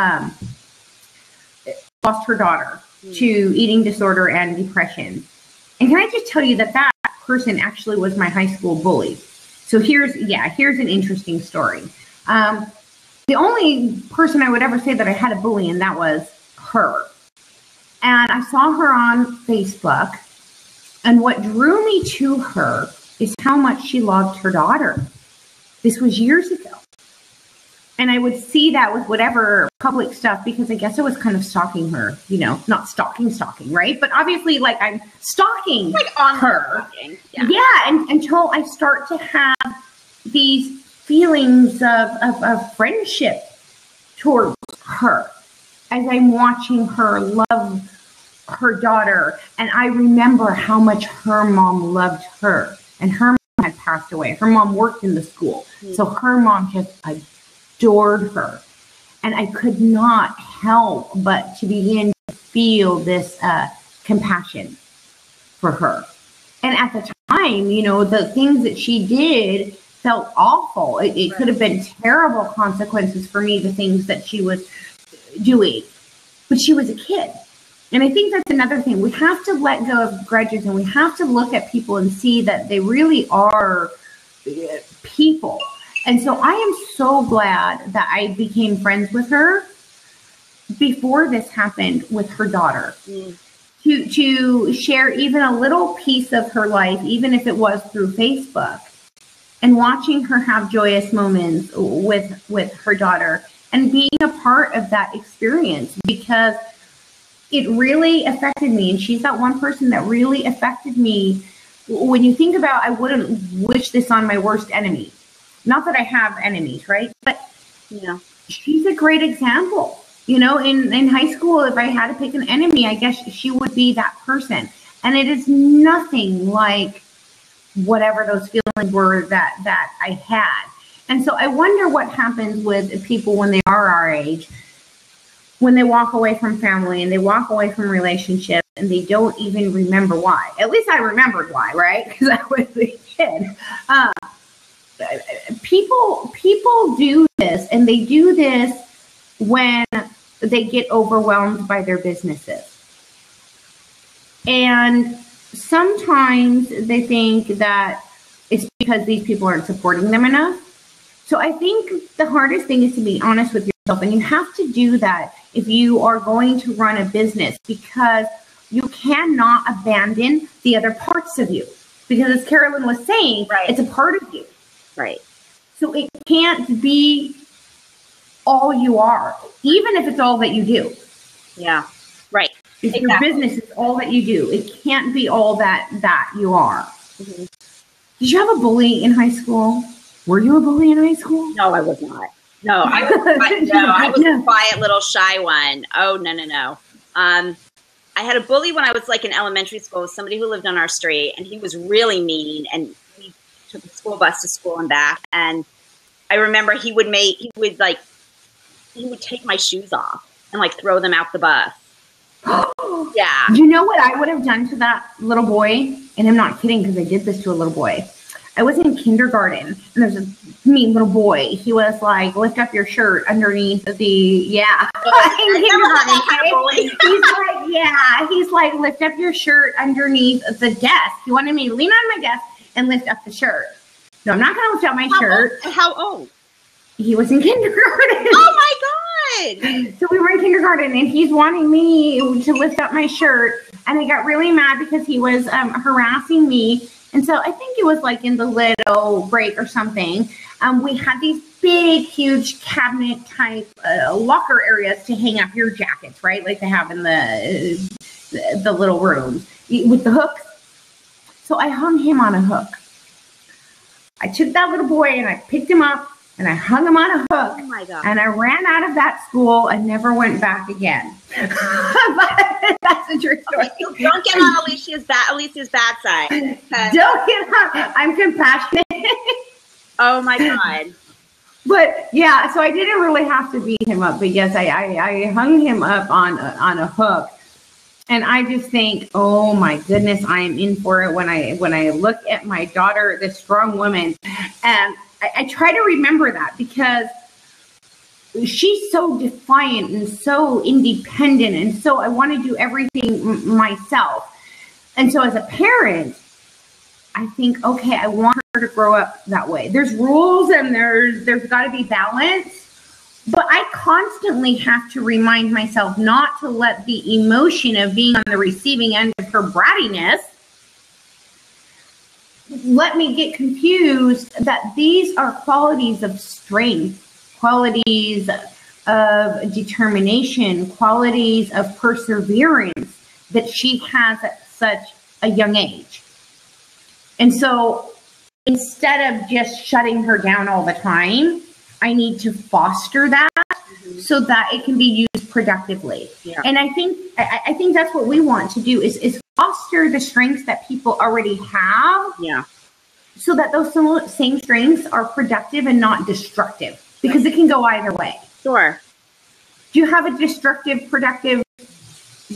lost her daughter. to eating disorder and depression. And can I just tell you that that person actually was my high school bully. So here's an interesting story. The only person I would ever say that I had a bully, and that was her. And I saw her on Facebook. And what drew me to her is how much she loved her daughter. This was years ago. And I would see that with whatever public stuff, because I guess I was kind of stalking her, you know, not stalking, right? But obviously, like, I'm stalking like on her. Stalking. Yeah, and until I start to have these feelings of friendship towards her as I'm watching her love her daughter. And I remember how much her mom loved her. And her mom had passed away. Her mom worked in the school. So her mom just adored her. And I could not help but to begin to feel this compassion for her. And at the time, you know, the things that she did felt awful. It could have been terrible consequences for me, the things that she was doing. But she was a kid. And I think that's another thing. We have to let go of grudges, and we have to look at people and see that they really are people. And so I am so glad that I became friends with her before this happened with her daughter. To share even a little piece of her life, even if it was through Facebook, and watching her have joyous moments with her daughter and being a part of that experience, because it really affected me. And she's that one person that really affected me. When you think about, I wouldn't wish this on my worst enemy. Not that I have enemies, right? But Yeah. she's a great example. You know, in high school, if I had to pick an enemy, I guess she would be that person. And it is nothing like whatever those feelings were that I had. And so I wonder what happens with people when they are our age, when they walk away from family and they walk away from relationships and they don't even remember why. At least I remembered why, right? Because I was a kid. People do this, and they do this when they get overwhelmed by their businesses. And sometimes they think that it's because these people aren't supporting them enough. So I think the hardest thing is to be honest with yourself, and you have to do that if you are going to run a business, because you cannot abandon the other parts of you. Because as Carolyn was saying, Right. It's a part of you. Right. So it can't be all you are, even if it's all that you do. Yeah. Right. If Exactly. your business is all that you do, it can't be all that you are. Mhm. Did you have a bully in high school? Were you a bully in high school? No, I was not. No, I was a quiet little shy one. Oh, no. I had a bully when I was like in elementary school, somebody who lived on our street, and he was really mean, and we took the school bus to school and back. And I remember he would take my shoes off and like throw them out the bus. Yeah. Do you know what I would have done to that little boy? And I'm not kidding, because I did this to a little boy. I was in kindergarten, and there's a mean little boy. He was like, lift up your shirt underneath the, yeah. In kindergarten, he's like, lift up your shirt underneath the desk. He wanted me to lean on my desk and lift up the shirt. No, I'm not going to lift up my shirt. How old? He was in kindergarten. Oh my God. So we were in kindergarten, and he's wanting me to lift up my shirt. And I got really mad because he was harassing me. And so I think it was like in the little break or something. We had these big, huge cabinet type locker areas to hang up your jackets, right? Like they have in the little rooms with the hooks. So I hung him on a hook. I took that little boy and I picked him up and I hung him on a hook. Oh my God. And I ran out of that school and never went back again. But that's a true story. Okay, so don't get on Alicia's bad side. Don't get on. I'm compassionate. Oh my God. But yeah, so I didn't really have to beat him up. But yes, I hung him up on a hook. And I just think, oh my goodness, I am in for it when I look at my daughter, this strong woman. And I try to remember that, because she's so defiant and so independent. And so I want to do everything myself. And so as a parent, I think, okay, I want her to grow up that way. There's rules and there's got to be balance. But I constantly have to remind myself not to let the emotion of being on the receiving end of her brattiness let me get confused that these are qualities of strength, qualities of determination, qualities of perseverance that she has at such a young age. And so instead of just shutting her down all the time, I need to foster that so that it can be used productively. Yeah. And I think that's what we want to do is foster the strengths that people already have. Yeah. So that those same strengths are productive and not destructive, because it can go either way. Sure. Do you have a destructive, productive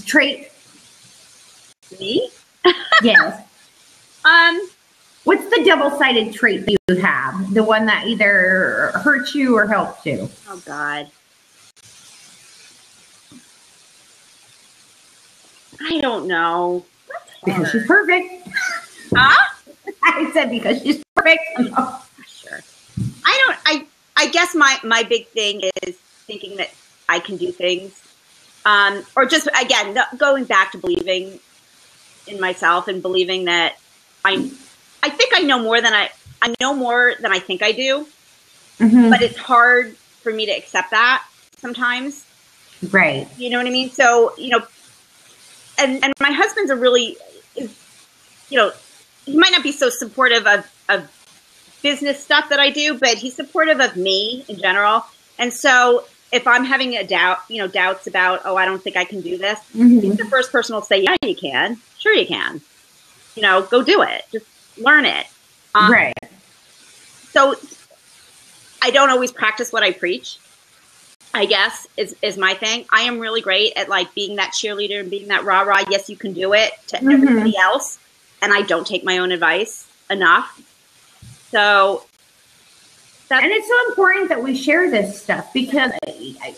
trait? Me? Yes. What's the double-sided trait that you have? The one that either hurts you or helps you? Oh, God. I don't know. Because she's perfect. Huh? I said because she's perfect. Oh, sure. I guess my big thing is thinking that I can do things. Or just, again, going back to believing in myself and believing that I think I know more than I know more than I think I do, but it's hard for me to accept that sometimes. Right. You know what I mean? So, and my husband's he might not be so supportive of business stuff that I do, but he's supportive of me in general. And so if I'm having doubts about, I don't think I can do this, he's the first person will say, yeah, you can. Sure you can. Go do it. Just learn it. Right. So I don't always practice what I preach, I guess, is my thing. I am really great at being that cheerleader and being that rah-rah, yes, you can do it to everybody else. And I don't take my own advice enough. So and it's so important that we share this stuff, because I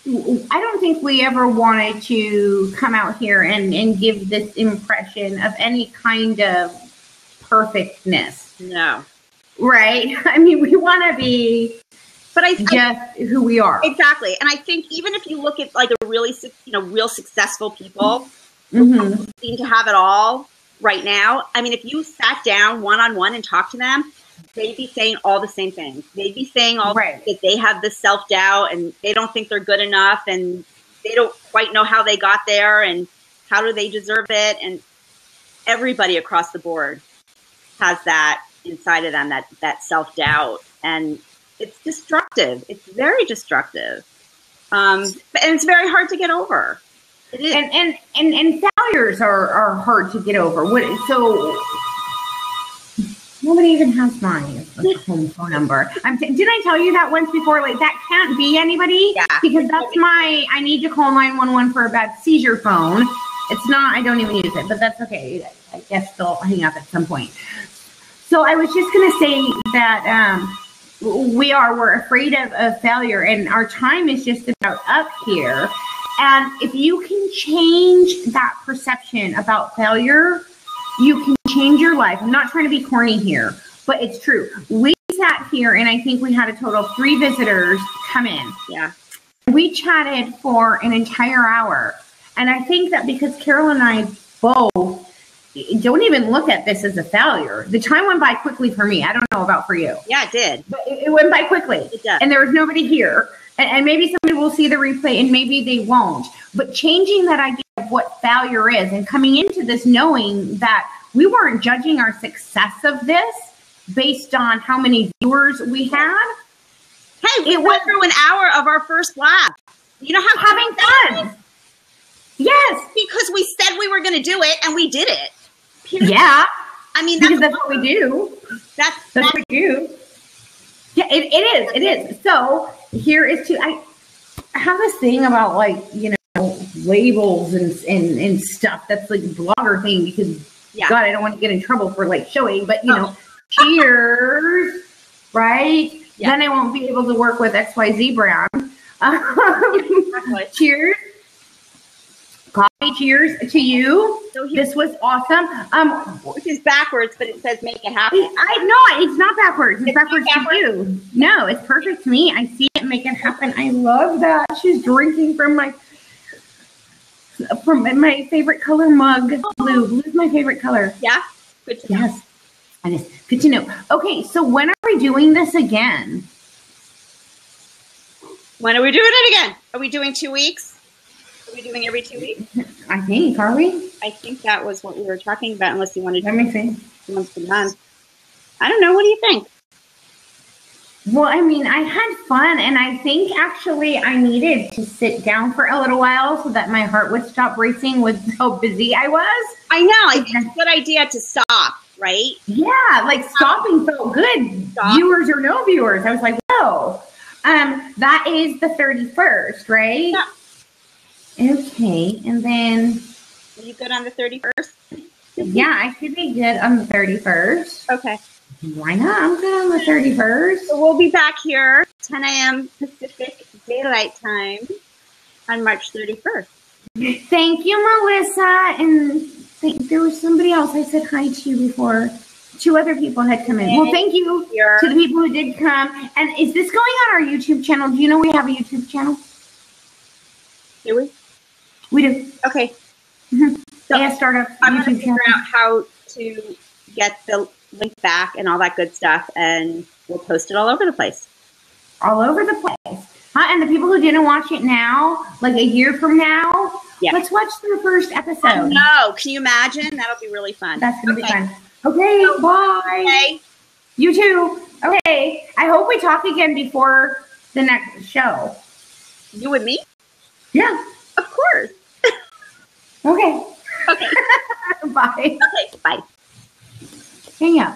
don't think we ever wanted to come out here and give this impression of any kind of perfectness. No. Right? I mean, we want to be just who we are. Exactly. And I think even if you look at a really, real successful people who seem to have it all right now, I mean, if you sat down one-on-one and talked to them, they'd be saying all the same things. They'd be saying that they have this self-doubt and they don't think they're good enough and they don't quite know how they got there and how do they deserve it. And everybody across the board has that inside of them, that self-doubt. And it's destructive. It's very destructive. And it's very hard to get over. It is. And failures are hard to get over. So nobody even has my home phone number. Did I tell you that once before? That can't be anybody. Yeah. Because that's I need to call 911 for a bad seizure phone. It's not, I don't even use it, but that's okay. I guess they'll hang up at some point. So I was just going to say that we're afraid of failure, and our time is just about up here. And if you can change that perception about failure, you can change your life. I'm not trying to be corny here, but it's true. We sat here, and I think we had a total of 3 visitors come in. Yeah. We chatted for an entire hour. And I think that because Carol and I both don't even look at this as a failure. The time went by quickly for me. I don't know about for you. Yeah, it did. But it went by quickly. It does. And there was nobody here. And maybe somebody will see the replay and maybe they won't. But changing that idea of what failure is and coming into this knowing that we weren't judging our success of this based on how many viewers we had. Hey, we went through an hour of our first live. You know how having fun. Yes. Because we said we were going to do it and we did it. Period. Yeah. I mean, that's what we do. That's what we do. Yeah, it is. So here is I have this thing about labels and stuff that's a blogger thing because God, I don't want to get in trouble for showing, but cheers, right? Yeah. Then I won't be able to work with XYZ brand. Exactly. Cheers. Coffee, cheers to you. So here- This was awesome. Which is backwards, but it says make it happen. It's not backwards. It's backwards not to you. No, it's perfect to me. I see it, make it happen. I love that. She's drinking from my favorite color mug. Blue. Blue's my favorite color. Yeah? Good to know. Yes. And it's good to know. Okay, so when are we doing this again? When are we doing it again? Are we doing 2 weeks? Are we doing every 2 weeks? I think, are we? I think that was what we were talking about, unless you wanted to Let me see. do once a month. I don't know. What do you think? Well, I mean, I had fun, and I think actually I needed to sit down for a little while so that my heart would stop racing with how busy I was. I know. I think it's a good idea to stop, right? Yeah, like stopping felt good. Stop. Viewers or no viewers. I was like, whoa. That is the 31st, right? Yeah. Okay, and then, Are you good on the 31st? yeah, I should be good on the 31st. Okay. Why not? I'm good on the 31st. So we'll be back here 10 a.m. Pacific Daylight Time on March 31st. Thank you, Melissa. And there was somebody else I said hi to before. 2 other people had come in. Well, thank you Here. to the people who did come. And is this going on our YouTube channel? Do you know we have a YouTube channel? Do we? We do. Okay. Mm-hmm. So AS Startup I'm going to YouTube figure channel. out how to get the link back and all that good stuff, and we'll post it all over the place. All over the place. And the people who didn't watch it now, like a year from now, Yeah. let's watch their first episode. No, can you imagine? That'll be really fun. That's going to be Okay. fun. Okay, bye. Okay. You too. Okay. I hope we talk again before the next show. You and me? Yeah. Of course. Okay. Okay. Bye. Okay. Bye. Hang up.